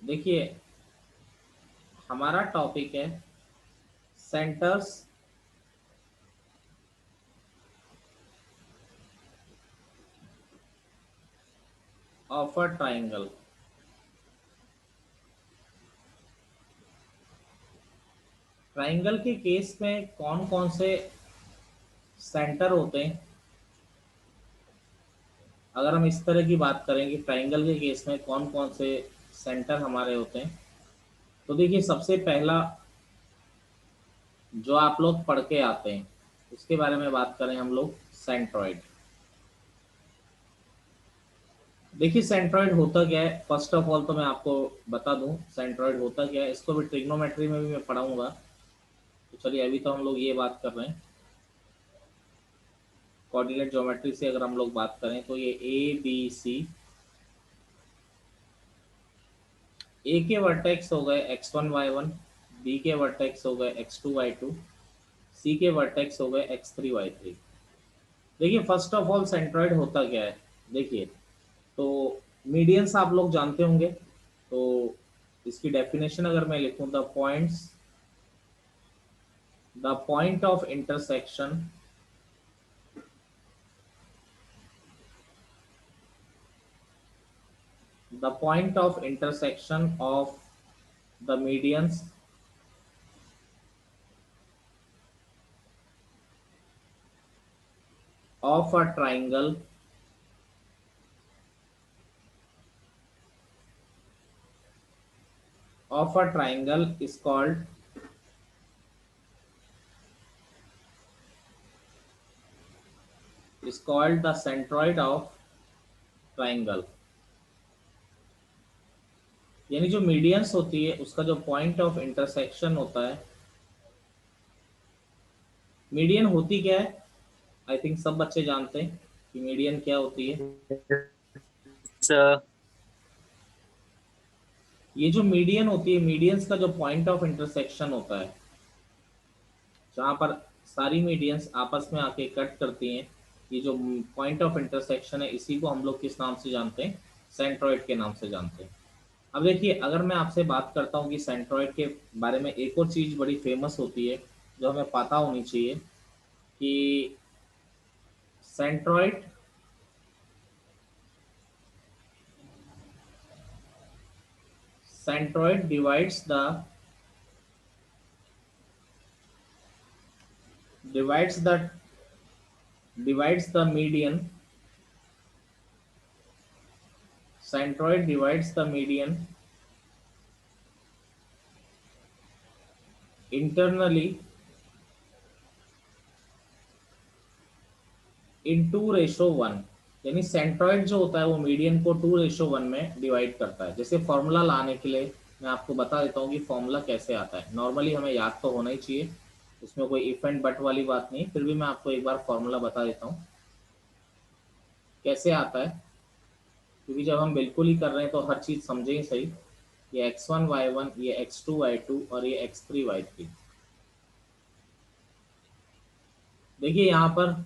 देखिए, हमारा टॉपिक है centres of a triangle. Triangle के केस में कौन कौन से सेंटर होते हैं। अगर हम इस तरह की बात करें कि ट्राइंगल के केस में कौन कौन से सेंटर हमारे होते हैं, तो देखिए, सबसे पहला जो आप लोग पढ़ के आते हैं उसके बारे में बात करें हम लोग, सेंट्रॉइड। देखिए, सेंट्रॉइड होता क्या है, फर्स्ट ऑफ ऑल तो मैं आपको बता दूं सेंट्रॉइड होता क्या है। इसको भी ट्रिग्नोमेट्री में भी मैं पढ़ाऊंगा। तो चलिए, अभी तो हम लोग ये बात कर रहे हैं कोऑर्डिनेट ज्योमेट्री से। अगर हम लोग बात करें तो ये ABC, ए के वर्टेक्स हो गए x1 y1, बी के वर्टेक्स हो गए x2 y2, सी के वर्टेक्स हो गए x3 y3। देखिए, फर्स्ट ऑफ ऑल सेंट्रॉइड होता क्या है। देखिए, तो मीडियंस आप लोग जानते होंगे। तो इसकी डेफिनेशन अगर मैं लिखूं, the point of intersection the point of intersection of the medians of a triangle is called the centroid of triangle। यानी जो मीडियंस होती है उसका जो पॉइंट ऑफ इंटरसेक्शन होता है। मीडियन होती क्या है, आई थिंक सब बच्चे जानते हैं कि मीडियन क्या होती है। सर। ये जो मीडियन होती है, मीडियंस का जो पॉइंट ऑफ इंटरसेक्शन होता है, जहाँ पर सारी मीडियंस आपस में आके कट करती हैं, ये जो पॉइंट ऑफ इंटरसेक्शन है, इसी को हम लोग किस नाम से जानते हैं, सेंट्रॉइड के नाम से जानते हैं। अब देखिए, अगर मैं आपसे बात करता हूँ कि सेंट्रॉइड के बारे में एक और चीज़ बड़ी फेमस होती है जो हमें पता होनी चाहिए कि centroid centroid divides the divides the median centroid divides the median internally इन 2:1। यानी सेंट्रॉइड जो होता है वो मीडियन को 2:1 में डिवाइड करता है। जैसे फॉर्मूला लाने के लिए मैं आपको बता देता हूँ कि फॉर्मूला कैसे आता है। नॉर्मली हमें याद तो होना ही चाहिए, उसमें कोई इफ एंड बट वाली बात नहीं, फिर भी मैं आपको एक बार फॉर्मूला बता देता हूँ कैसे आता है, क्योंकि जब हम बिल्कुल ही कर रहे हैं तो हर चीज़ समझेंगे सही। ये x1 y1, ये x2 y2 और ये x3 y3। देखिए, यहाँ पर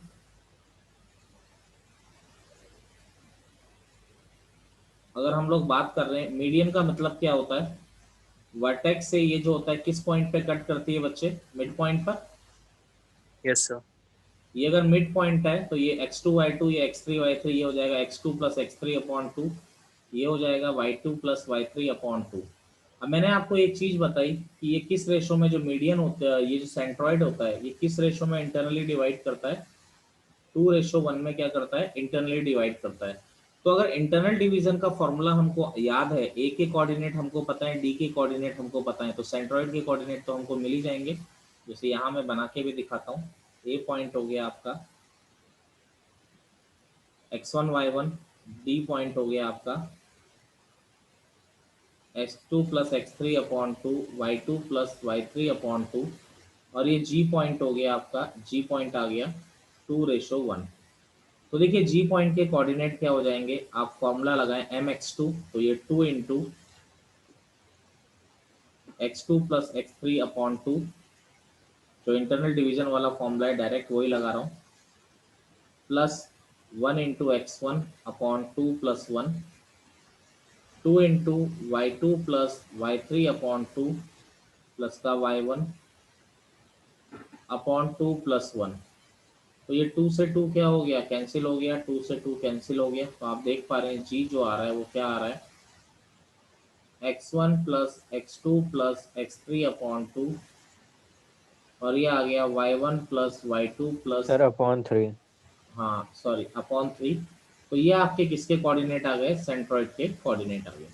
अगर हम लोग बात कर रहे हैं मीडियन का मतलब क्या होता है, वर्टेक्स से ये जो होता है किस पॉइंट पे कट करती है बच्चे, मिड पॉइंट पर। Yes sir. ये अगर मिड पॉइंट है तो ये x2 y2, ये x3 y3, ये हो जाएगा x2 प्लस x3/2, ये हो जाएगा y2 प्लस y3/2। अब मैंने आपको एक चीज बताई कि ये किस रेशो में जो मीडियन होता है, ये जो सेंट्रॉइड होता है, ये किस रेशो में इंटरनली डिवाइड करता है, 2:1 में क्या करता है, इंटरनली डिवाइड करता है। तो अगर इंटरनल डिवीजन का फॉर्मूला हमको याद है, ए के कोऑर्डिनेट हमको पता है, डी के कोऑर्डिनेट हमको पता है, तो सेंट्रॉइड के कोऑर्डिनेट तो हमको मिल ही जाएंगे। जैसे यहाँ मैं बना के भी दिखाता हूँ। ए पॉइंट हो गया आपका x1 y1, डी पॉइंट हो गया आपका x2 plus x3/2, y2 plus y3/2, और ये जी पॉइंट हो गया आपका, जी पॉइंट आ गया 2:1। तो देखिए, जी पॉइंट के कोऑर्डिनेट क्या हो जाएंगे, आप फॉर्मूला लगाएं mx2, तो ये 2 इंटू x2 प्लस x3/2, जो इंटरनल डिवीजन वाला फॉर्मूला है डायरेक्ट वही लगा रहा हूँ, plus 1 into x1/2 plus 1, 2 into Y two plus Y three upon two plus का y1 upon two plus one. तो ये 2 से 2 क्या हो गया, कैंसिल हो गया, 2 से 2 कैंसिल हो गया। तो आप देख पा रहे हैं जी जो आ रहा है वो क्या आ रहा है, x1 plus x2 plus x3 upon two, और ये आ गया y1 plus y2 plus, sir upon 3। हाँ सॉरी अपॉन 3। तो ये आपके किसके कोऑर्डिनेट आ गए, सेंट्रॉइड के कोऑर्डिनेट आ गए।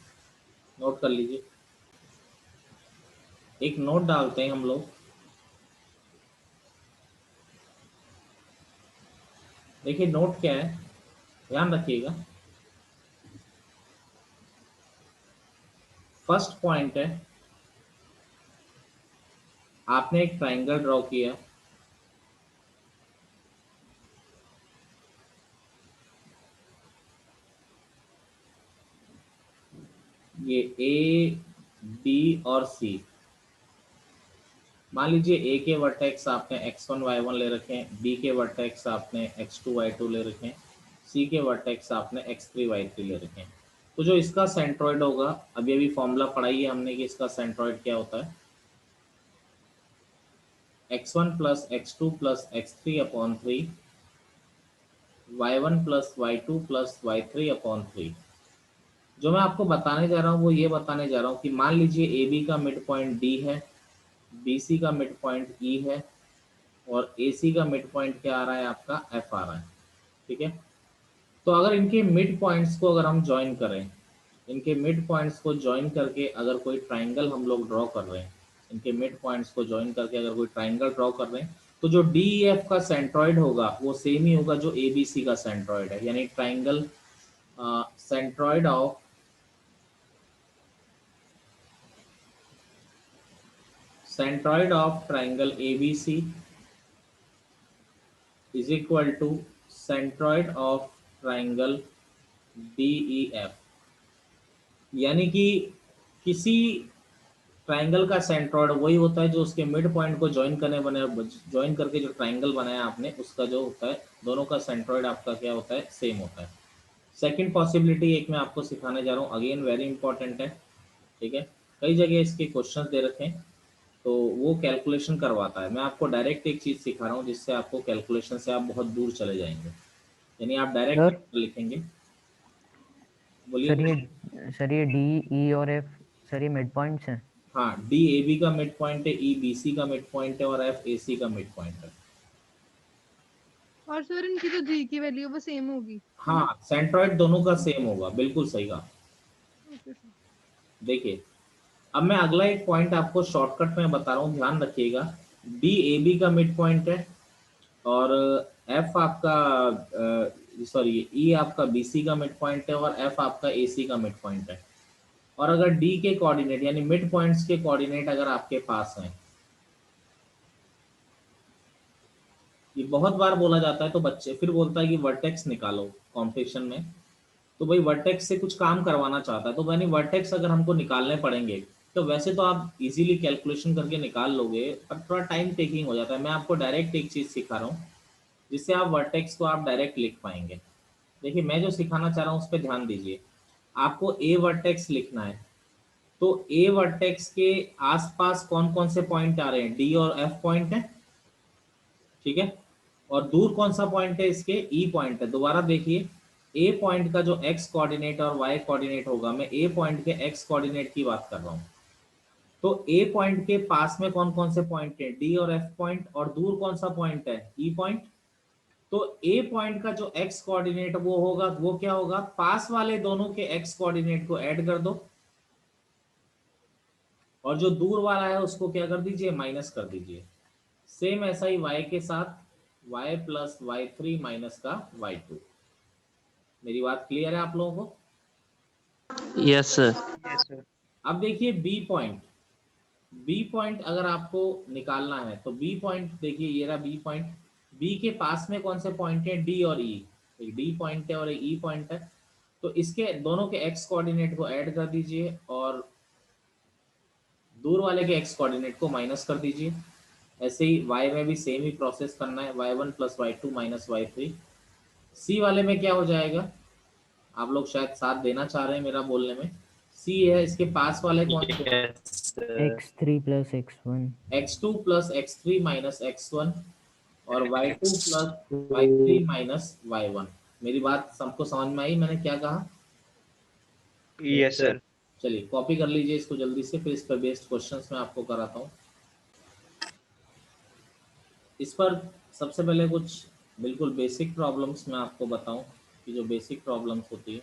नोट कर लीजिए, एक नोट डालते हैं हम लोग। देखिए नोट क्या है, ध्यान रखिएगा। फर्स्ट पॉइंट है, आपने एक ट्राइंगल ड्रॉ किया, ये ए बी और सी। मान लीजिए ए के वर्टेक्स आपने x1 y1 ले रखे हैं, बी के वर्टेक्स आपने x2 y2 ले रखे हैं, सी के वर्टेक्स आपने x3 y3 ले रखे हैं। तो जो इसका सेंट्रॉइड होगा, अभी अभी फॉर्मूला पढ़ाई है हमने कि इसका सेंट्रॉइड क्या होता है, x1 plus x2 plus x3 upon 3, y1 plus y2 plus y3 upon 3। जो मैं आपको बताने जा रहा हूँ वो ये बताने जा रहा हूँ कि मान लीजिए ए बी का मिड पॉइंट डी है, बी सी का मिड पॉइंट ई है, और ए सी का मिड पॉइंट क्या आ रहा है, आपका एफ आ रहा है। ठीक है, तो अगर इनके मिड पॉइंट्स को अगर हम ज्वाइन करें, इनके मिड पॉइंट्स को ज्वाइन करके अगर कोई ट्राइंगल हम लोग ड्रॉ कर रहे हैं, इनके मिड पॉइंट्स को ज्वाइन करके अगर कोई ट्राइंगल ड्रॉ कर रहे हैं, तो जो डी एफ का सेंट्रॉइड होगा वो सेम ही होगा जो ए बी सी का सेंट्रॉइड है। यानी triangle centroid of triangle A B C is equal to centroid of triangle D E F. यानी कि किसी ट्राइंगल का सेंट्रॉइड वही होता है जो उसके मिड पॉइंट को ज्वाइन करके जो ट्राइंगल बनाया आपने, उसका जो होता है, दोनों का सेंट्रॉइड आपका क्या होता है, सेम होता है। सेकंड पॉसिबिलिटी एक मैं आपको सिखाने जा रहा हूँ, अगेन वेरी इंपॉर्टेंट है। ठीक है, कई जगह इसके क्वेश्चंस दे रखे हैं तो वो कैलकुलेशन करवाता है। मैं आपको डायरेक्ट एक चीज़ सिखा रहा हूँ जिससे आपको कैलकुलेशन से आप बहुत दूर चले जाएंगे। यानी आप डायरेक्ट सर लिखेंगे, सर बोलिए। ये डी ई और एफ सर ये मिड पॉइंट्स हैं। हाँ, डी ए बी का मिड पॉइंट है, ई बी सी का मिड पॉइंट है, और एफ ए सी का मिड पॉइंट है। और सर इनकी जो जी की वैल्यू वो सेम होगी, है ना? हाँ, सेंट्रॉइड दोनों का सेम होगा, बिल्कुल सही कहा। Okay sir. देखिए, अब मैं अगला एक पॉइंट आपको शॉर्टकट में बता रहा हूँ, ध्यान रखिएगा। डी ए बी का मिड पॉइंट है, और एफ आपका सॉरी ई आपका बी सी का मिड पॉइंट है, और एफ आपका ए सी का मिड पॉइंट है। और अगर डी के कोऑर्डिनेट यानी मिड पॉइंट्स के कोऑर्डिनेट अगर आपके पास हैं, ये बहुत बार बोला जाता है तो बच्चे फिर बोलता है कि वर्टेक्स निकालो कॉम्पिटिशन में। तो भाई वर्टेक्स से कुछ काम करवाना चाहता है, तो यानी वर्टेक्स अगर हमको निकालने पड़ेंगे, तो वैसे तो आप इजीली कैलकुलेशन करके निकाल लोगे, पर थोड़ा टाइम टेकिंग हो जाता है। मैं आपको डायरेक्ट एक चीज़ सिखा रहा हूँ जिससे आप वर्टेक्स को आप डायरेक्ट लिख पाएंगे। देखिए, मैं जो सिखाना चाह रहा हूँ उस पर ध्यान दीजिए। आपको ए वर्टेक्स लिखना है, तो ए वर्टेक्स के आसपास कौन कौन से पॉइंट आ रहे हैं, डी और एफ पॉइंट है। ठीक है, और दूर कौन सा पॉइंट है, इसके ई पॉइंट है। दोबारा देखिए, ए पॉइंट का जो एक्स कोऑर्डिनेट और वाई कोऑर्डिनेट होगा, मैं ए पॉइंट के एक्स कोऑर्डिनेट की बात कर रहा हूँ। तो ए पॉइंट के पास में कौन कौन से पॉइंट है, डी और एफ पॉइंट, और दूर कौन सा पॉइंट है, ई पॉइंट। तो ए पॉइंट का जो एक्स कोऑर्डिनेट वो होगा, वो क्या होगा, पास वाले दोनों के एक्स कोऑर्डिनेट को ऐड कर दो, और जो दूर वाला है उसको क्या कर दीजिए, माइनस कर दीजिए। सेम ऐसा ही y के साथ, y plus Y three minus का y2। मेरी बात क्लियर है आप लोगों को? Yes sir. Yes sir. अब देखिए बी पॉइंट अगर आपको निकालना है तो बी पॉइंट देखिए, ये रहा बी पॉइंट। बी के पास में कौन से पॉइंट है, डी और ई। एक डी पॉइंट है और एक ई पॉइंट है, तो इसके दोनों के एक्स कोऑर्डिनेट को ऐड कर दीजिए और दूर वाले के एक्स कोऑर्डिनेट को माइनस कर दीजिए। ऐसे ही y में भी सेम ही प्रोसेस करना है, y1 plus y two minus y three. C वाले में क्या हो जाएगा, आप लोग शायद साथ देना चाह रहे हैं मेरा बोलने में, सी है, इसके पास वाले कौन से? Yes, sir. x3 plus x1 x2 plus x3 minus x1 और y2 plus y3 minus y1। मेरी बात सबको समझ में आई मैंने क्या कहा? Yes, sir. चलिए कॉपी कर लीजिए इसको जल्दी से, फिर इस पर बेस्ड क्वेश्चंस मैं आपको कराता हूँ। इस पर सबसे पहले कुछ बिल्कुल बेसिक प्रॉब्लम्स मैं आपको बताऊं कि जो बेसिक प्रॉब्लम्स होती है।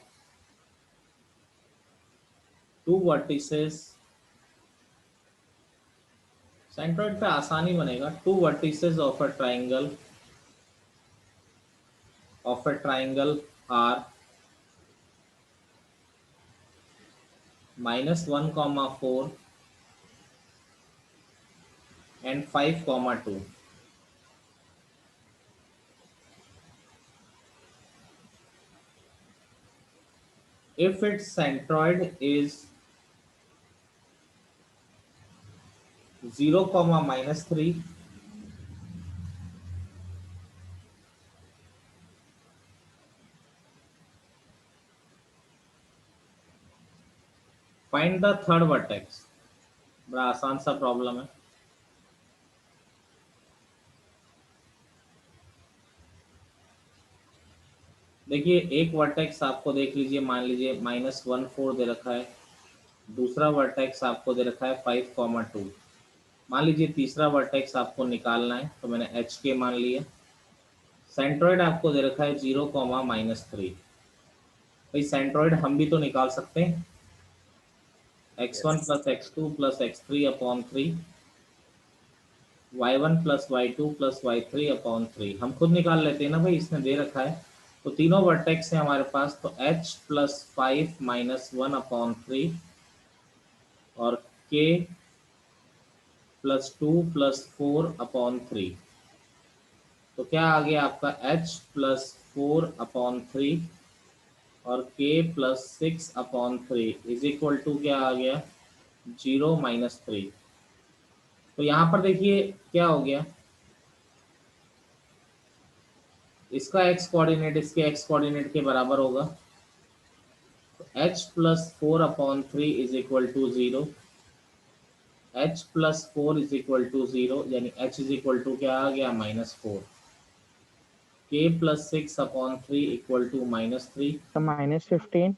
टू वर्टिसेस, सेंट्रोइड पे आसानी बनेगा। Two vertices of a triangle are -1, 4 and 5, 2. If its centroid is 0, -3, find the third vertex। बड़ा आसान सा प्रॉब्लम है। देखिए एक वर्टेक्स आपको देख लीजिए, मान लीजिए -1, 4 दे रखा है। दूसरा वर्टेक्स आपको दे रखा है 5, 2। मान लीजिए तीसरा वर्टेक्स आपको निकालना है, तो मैंने एच के मान लिया। सेंट्रोइड आपको दे रखा है 0, -3। भाई सेंट्रोइड हम भी तो निकाल सकते हैं, x1 plus x2 plus x3 upon 3, y1 plus y2 plus y3 upon 3। हम खुद निकाल लेते हैं ना भाई, इसने दे रखा है। तो तीनों वर्टेक्स हैं हमारे पास, तो h प्लस 5 -1 अपॉन 3 और k प्लस 2 प्लस 4 अपॉन 3। तो क्या आ गया आपका h प्लस 4 अपॉन 3 और k plus 6 upon 3 is equal to क्या आ गया? 0 -3। तो यहाँ पर देखिए क्या हो गया, इसका x कोऑर्डिनेट इसके x कोऑर्डिनेट के बराबर होगा। तो h plus 4 upon 3 is equal to 0। h plus 4 is equal to 0, यानी h इज इक्वल टू क्या आ गया? -4। k plus 6 upon 3 equal to -3। तो -15।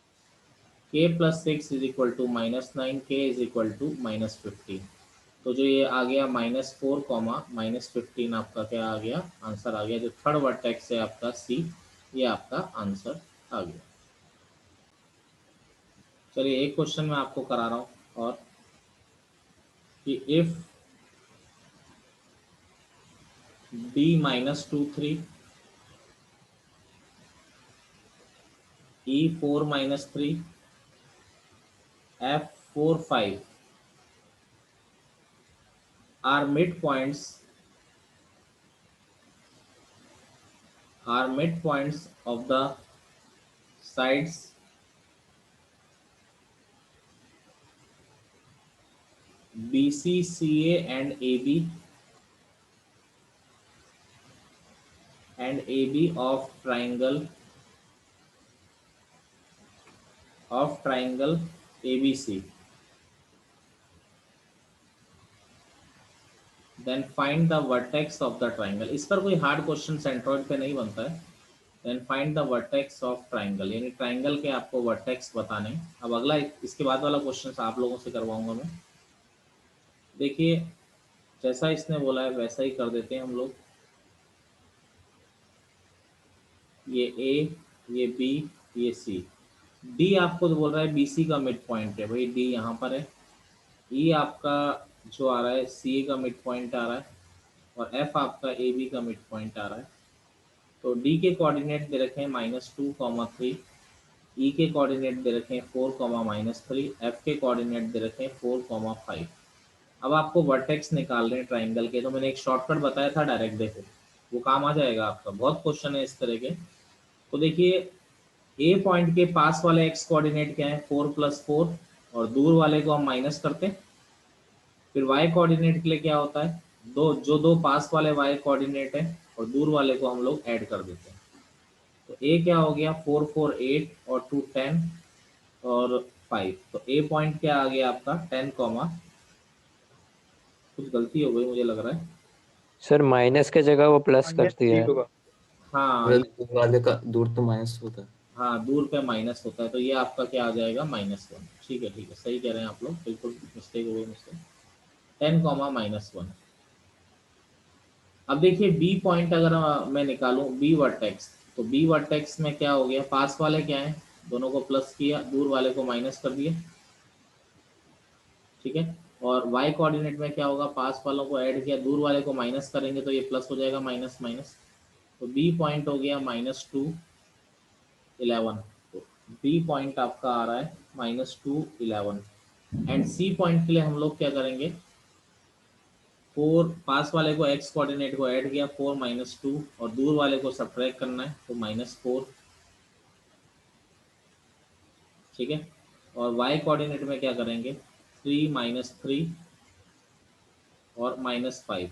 k plus 6 is equal to -9, k is equal to -15। तो जो ये आ गया -4, -15 आपका क्या आ गया? आंसर आ गया। जो थर्ड वर्टेक्स है आपका सी, ये आपका आंसर आ गया। चलिए एक क्वेश्चन मैं आपको करा रहा हूँ और कि if d -2, 3 e 4 -3 f 4, 5 are midpoints of the sides BC, CA and AB of triangle ABC, then find the vertex of the triangle। इस पर कोई हार्ड क्वेश्चन सेंट्रॉइड पे नहीं बनता है। then find the vertex of triangle, यानी triangle के आपको वर्टेक्स बताने। अब अगला इसके बाद वाला क्वेश्चन आप लोगों से करवाऊंगा मैं। देखिए जैसा इसने बोला है वैसा ही कर देते हैं हम लोग। ये A, ये B, ये C। D आपको तो बोल रहा है BC का मिड पॉइंट है, भाई D यहाँ पर है। E आपका जो आ रहा है CA का मिड पॉइंट आ रहा है और F आपका AB का मिड पॉइंट आ रहा है। तो D के कोऑर्डिनेट दे रखे हैं -2, 3, E के कोऑर्डिनेट दे रखे हैं 4, -3, F के कोऑर्डिनेट दे रखे हैं 4, 5। अब आपको वर्टेक्स निकालने हैं ट्राइंगल के, तो मैंने एक शॉर्टकट बताया था, डायरेक्ट देखो वो काम आ जाएगा आपका। बहुत क्वेश्चन है इस तरह के। तो देखिए ए पॉइंट के पास वाले एक्स कोऑर्डिनेट क्या है? 4 + 4 और दूर वाले को हम माइनस करते हैं। फिर वाई कोऑर्डिनेट के लिए क्या होता है? दो पास वाले वाई कोऑर्डिनेट है और दूर वाले को हम लोग ऐड कर देते हैं। तो ए क्या हो गया? 4, 4, 8 और 2, 10 और 5। तो ए पॉइंट क्या आ गया आपका 10 कॉमा, कुछ गलती हो गई मुझे लग रहा है। सर माइनस के जगह वो प्लस माइनस करती है। 3 होगा। हाँ दूर वाले का दूर तो माइनस होता है। हाँ, दूर पे माइनस होता है, तो ये आपका क्या आ जाएगा -1। ठीक है, सही कह रहे हैं आप लोग, बिल्कुल मिस्टेक हो गई मुझसे। 10 कॉमा -1। अब देखिए बी पॉइंट अगर मैं निकालूं बी वर्टेक्स, तो बी वर्टेक्स में क्या हो गया, पास वाले क्या है, दोनों को प्लस किया, दूर वाले को माइनस कर दिया। ठीक है, और y कोऑर्डिनेट में क्या होगा, पास वालों को ऐड किया, दूर वाले को माइनस करेंगे तो ये प्लस हो जाएगा, माइनस माइनस। तो बी पॉइंट हो गया -2 11। तो बी पॉइंट आपका आ रहा है -2 11। एंड सी पॉइंट के लिए हम लोग क्या करेंगे, 4, पास वाले को x कोऑर्डिनेट को ऐड किया, 4 - 2, और दूर वाले को सब्ट्रैक्ट करना है तो -4। ठीक है, और y कोऑर्डिनेट में क्या करेंगे, 3 - 3 और -5।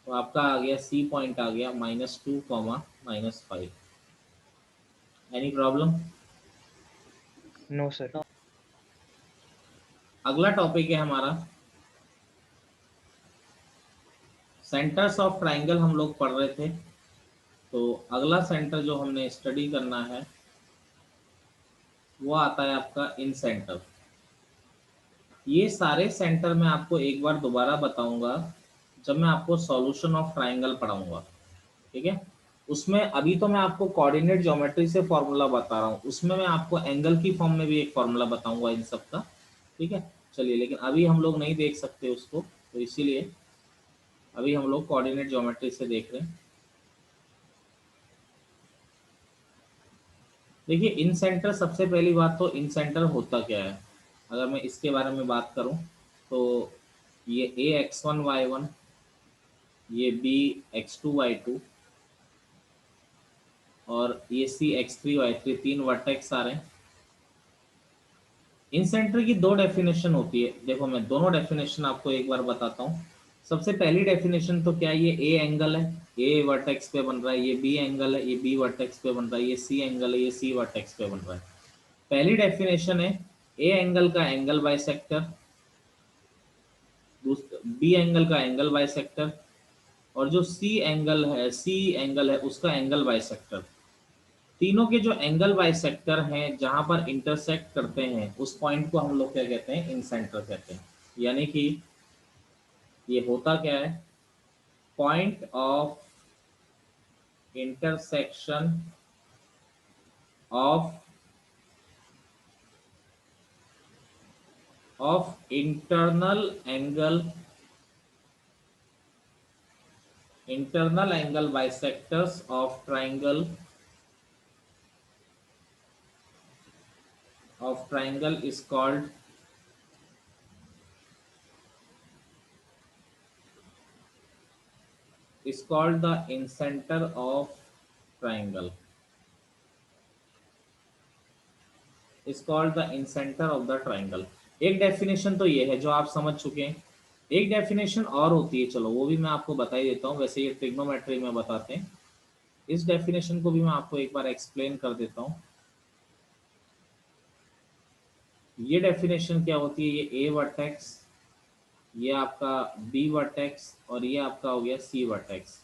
तो आपका आ गया सी पॉइंट आ गया -2 -5। Any problem? No sir. अगला टॉपिक है हमारा सेंटर्स ऑफ ट्राइंगल, हम लोग पढ़ रहे थे। तो अगला सेंटर जो हमने स्टडी करना है वो आता है आपका इन सेंटर। ये सारे सेंटर मैं आपको एक बार दोबारा बताऊंगा जब मैं आपको सॉल्यूशन ऑफ ट्राइंगल पढ़ाऊंगा। ठीक है, उसमें अभी तो मैं आपको कोऑर्डिनेट ज्योमेट्री से फॉर्मूला बता रहा हूँ, उसमें मैं आपको एंगल की फॉर्म में भी एक फॉर्मूला बताऊंगा इन सब का। ठीक है, चलिए, लेकिन अभी हम लोग नहीं देख सकते उसको, तो इसीलिए अभी हम लोग कोऑर्डिनेट ज्योमेट्री से देख रहे हैं। देखिए इन सेंटर, सबसे पहली बात तो इन सेंटर होता क्या है, अगर मैं इसके बारे में बात करूं तो ये a x1 y1, ये b x2 y2 और ये c x3 y3, 3 वर्टेक्स आ रहे हैं। इन सेंटर की दो डेफिनेशन होती है, देखो मैं दोनों डेफिनेशन आपको एक बार बताता हूँ। सबसे पहली डेफिनेशन तो क्या है, ये ए एंगल है, ए वर्टेक्स पे बन रहा है, ये बी एंगल है, ये बी वर्टेक्स पे बन रहा है, ये सी एंगल है, ये सी वर्टेक्स पे बन रहा है। पहली डेफिनेशन है ए एंगल का एंगल बाइसेक्टर, बी एंगल का एंगल बाइसेक्टर, और जो सी एंगल है उसका एंगल बाइसेक्टर। तीनों के जो एंगल बाइसेक्टर हैं जहां पर इंटरसेक्ट करते हैं उस पॉइंट को हम लोग क्या कहते हैं, इन सेंटर कहते हैं। यानी कि ये होता क्या है, point of intersection of internal angle bisectors of triangle is called the incenter of triangle, is called the incenter of the triangle। एक डेफिनेशन तो ये है जो आप समझ चुके हैं। एक डेफिनेशन और होती है, चलो वो भी मैं आपको बता ही देता हूँ, वैसे ये ट्रिग्नोमेट्री में बताते हैं। इस डेफिनेशन को भी मैं आपको एक बार एक्सप्लेन कर देता हूँ। ये डेफिनेशन क्या होती है, ये ए वर्टेक्स, ये आपका बी वर्टेक्स और ये आपका हो गया सी वर्टेक्स।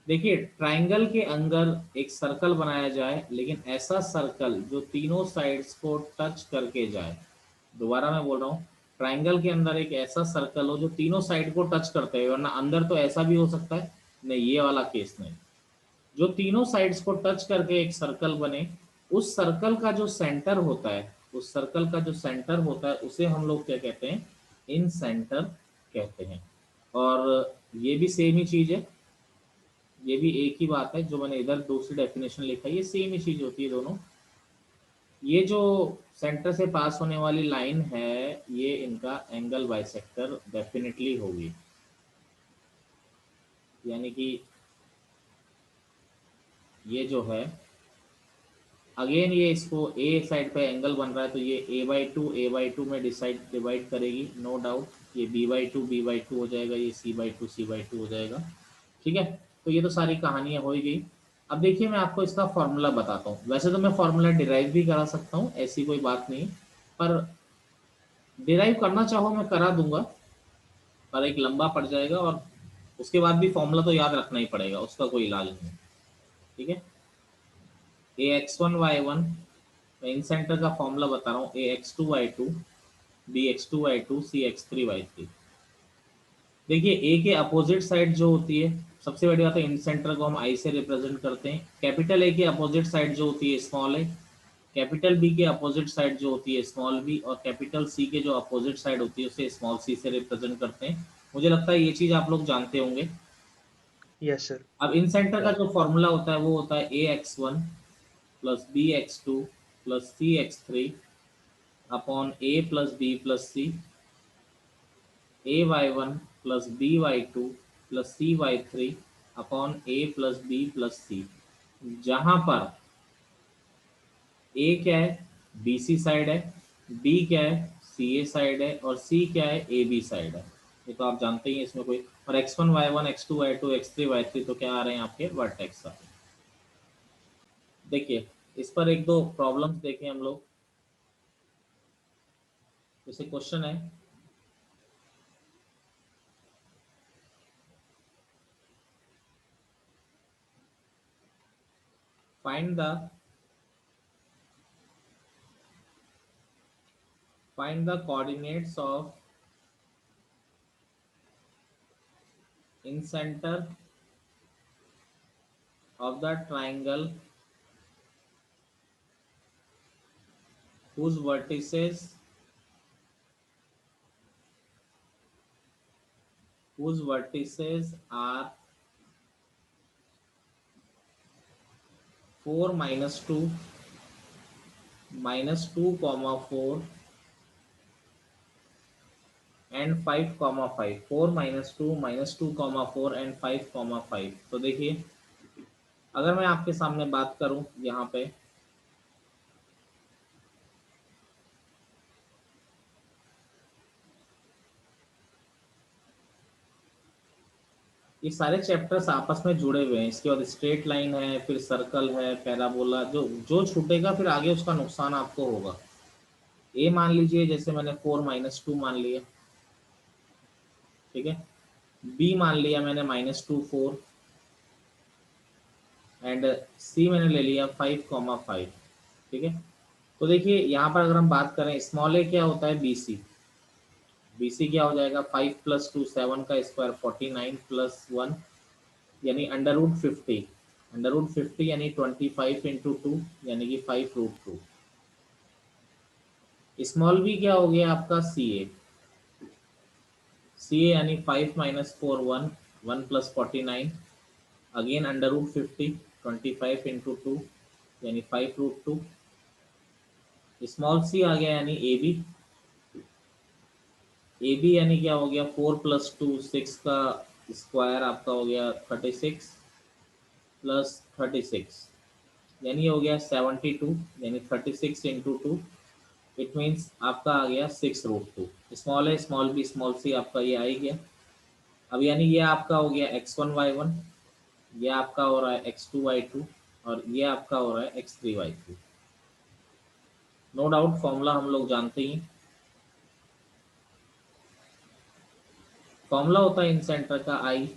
देखिए ट्राइंगल के अंदर एक सर्कल बनाया जाए, लेकिन ऐसा सर्कल जो तीनों साइड्स को टच करके जाए। दोबारा मैं बोल रहा हूँ, ट्राइंगल के अंदर एक ऐसा सर्कल हो जो तीनों साइड को टच करते हैं, वरना अंदर तो ऐसा भी हो सकता है, नहीं ये वाला केस नहीं, जो तीनों साइड्स को टच करके एक सर्कल बने, उस सर्कल का जो सेंटर होता है, उस सर्कल का जो सेंटर होता है उसे हम लोग क्या कहते हैं, इन सेंटर कहते हैं। और ये भी सेम ही चीज है, ये भी एक ही बात है, जो मैंने इधर दूसरी डेफिनेशन लिखा है ये सेम ही चीज होती है दोनों। ये जो सेंटर से पास होने वाली लाइन है ये इनका एंगल बाइसेक्टर डेफिनेटली होगी। यानी कि ये जो है अगेन ये इसको ए साइड पे एंगल बन रहा है तो ये a/2 में डिवाइड करेगी, नो डाउट। ये b/2 हो जाएगा, ये c/2 हो जाएगा। ठीक है, तो ये तो सारी कहानियां हो ही गई। अब देखिए मैं आपको इसका फॉर्मूला बताता हूँ। वैसे तो मैं फॉर्मूला डिराइव भी करा सकता हूँ, ऐसी कोई बात नहीं, पर डिराइव करना चाहो मैं करा दूंगा, पर एक लंबा पड़ जाएगा और उसके बाद भी फॉर्मूला तो याद रखना ही पड़ेगा, उसका कोई इलाज नहीं है। ठीक है, ax1y1, मैं इन सेंटर का फॉर्मूला बता रहा हूँ, ax2y2 bx2y2 cx3y3। देखिए ए के अपोजिट साइड जो होती है, सबसे बड़ी बात है इन सेंटर को हम आई से रिप्रेजेंट करते हैं। कैपिटल ए के अपोजिट साइड जो होती है स्मॉल ए, कैपिटल बी के अपोजिट साइड जो होती है स्मॉल बी, और कैपिटल सी के जो अपोजिट साइड होती है उसे स्मॉल सी से रिप्रेजेंट करते हैं। मुझे लगता है ये चीज आप लोग जानते होंगे। Yes, sir. अब इन सेंटर का जो फॉर्मूला होता है वो होता है ax1 plus bx2 plus cx3 upon a plus b plus c, ay1 plus by2 plus cy3 upon a plus b plus c, जहां पर a क्या है, bc साइड है, b क्या है, ca साइड है, और c क्या है, ab साइड है। ये तो आप जानते ही हैं, इसमें कोई, और x1 y1 x2 y2 x3 y3 तो क्या आ रहे हैं आपके वर्टेक्स आ रहे हैं। देखिए इस पर एक दो प्रॉब्लम्स देखें हम लोग। जैसे क्वेश्चन है, find the coordinates of incenter of the triangle whose vertices are 4 minus 2 minus 2 comma 4 and 5 comma 5, 4 minus 2 minus 2 comma 4 and 5 comma 5। तो देखिए अगर मैं आपके सामने बात करूं यहाँ पे, ये सारे चैप्टर्स आपस में जुड़े हुए हैं। इसके बाद स्ट्रेट लाइन है, फिर सर्कल है, पैराबोला, जो जो छूटेगा फिर आगे उसका नुकसान आपको होगा। ए मान लीजिए, जैसे मैंने 4 माइनस 2 मान लिया, ठीक है, बी मान लिया मैंने माइनस 2 4, एंड सी मैंने ले लिया 5 कॉमा 5। ठीक है, तो देखिए यहाँ पर अगर हम बात करें, स्मॉल ए क्या होता है, BC, BC क्या हो जाएगा, 5 प्लस 2 7 का स्क्वायर 49 प्लस 1 यानी अंडर रूट 50, अंडर रूट 50 यानी 25 इंटू 2 यानी कि 5 रूट 2। स्मॉल बी क्या हो गया आपका, CA, CA यानी 5 minus 4 1, 1 plus 49 again under root 50, 25 into 2 यानी 5 रूट 2। स्मॉल सी आ गया यानी AB, AB यानी क्या हो गया, 4 प्लस 2 6 का स्क्वायर आपका हो गया 36 प्लस 36 यानी हो गया 72 यानी 36 इंटू 2, इट मीन्स आपका आ गया 6 रूट 2। स्मॉल है, स्मॉल बी, स्मॉल सी आपका ये आ ही गया। अब यानी ये आपका हो गया x1 y1, ये आपका हो रहा है x2 y2, और ये आपका हो रहा है x3 y3। No doubt formula हम लोग जानते ही, फॉर्मूला होता है इन सेंटर का I,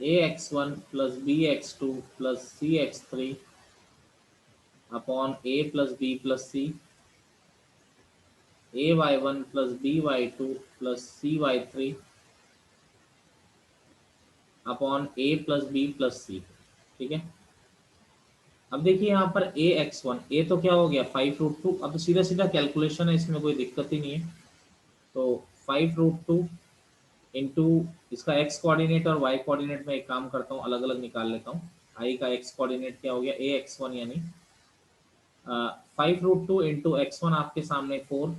ax1 plus bx2 plus cx3 upon a plus b plus c, ay1 plus by2 plus cy3 upon a plus b plus c। ठीक है, अब देखिए यहाँ पर ax1, a तो क्या हो गया 5 रूट 2, अब सीधा सीधा कैलकुलेशन है, इसमें कोई दिक्कत ही नहीं है। तो 5 रूट 2 इंटू इसका x कोऑर्डिनेट और y कोऑर्डिनेट में एक काम करता हूँ, अलग अलग निकाल लेता हूँ। I का x कोऑर्डिनेट क्या हो गया, ax1 यानी 5 रूट 2 इंटू x1 आपके सामने 4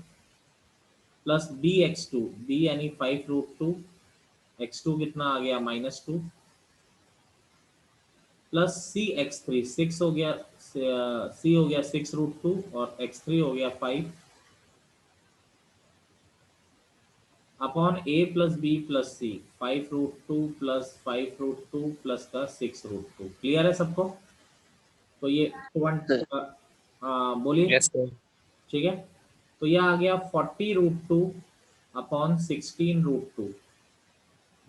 प्लस bx2, b यानी 5 रूट 2, x2 कितना आ गया -2 प्लस cx3, 6 हो गया, c हो गया 6 रूट 2 और x3 हो गया 5 upon a plus b plus c, 5 root 2 plus 5 root 2 plus का 6 रूट 2। क्लियर है सबको? तो ये हाँ बोलिए। Yes sir. ठीक है, तो यह आ गया 40√2 अपॉन 16√2।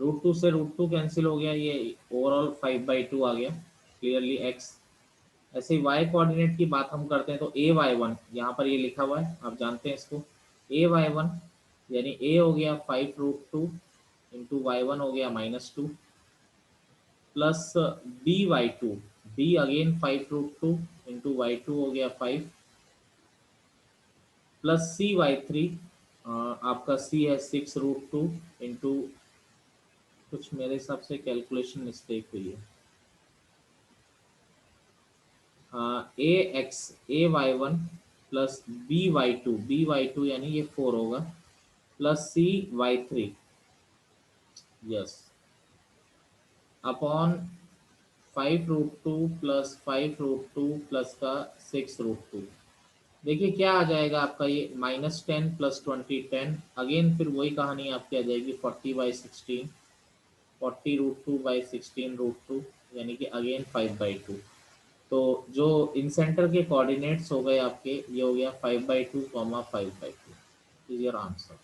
√2 से √2 कैंसिल हो गया, ये ओवरऑल 5/2 आ गया क्लियरली x। ऐसे ही y कोऑर्डिनेट की बात हम करते हैं तो ay1 यहाँ पर ये लिखा हुआ है, आप जानते हैं इसको। ay1 यानी a हो गया 5√2 इंटू y1 हो गया -2 plus by2, b again 5√2 into y2 हो गया 5 प्लस cy3 आपका c है 6√2 इंटू, कुछ मेरे हिसाब से कैलकुलेशन मिस्टेक हुई है, a x a y one plus b y two यानी ये 4 होगा plus c y three, yes, upon 5√2 plus 5√2 plus का 6√2। देखिए क्या आ जाएगा आपका ये -10 प्लस 20 10, अगेन फिर वही कहानी आपकी आ जाएगी 40/16, 40√2/16√2 यानी कि अगेन 5/2। तो जो इन सेंटर के कोऑर्डिनेट्स हो गए आपके, ये हो गया 5/2, 5/2 इज योर आंसर।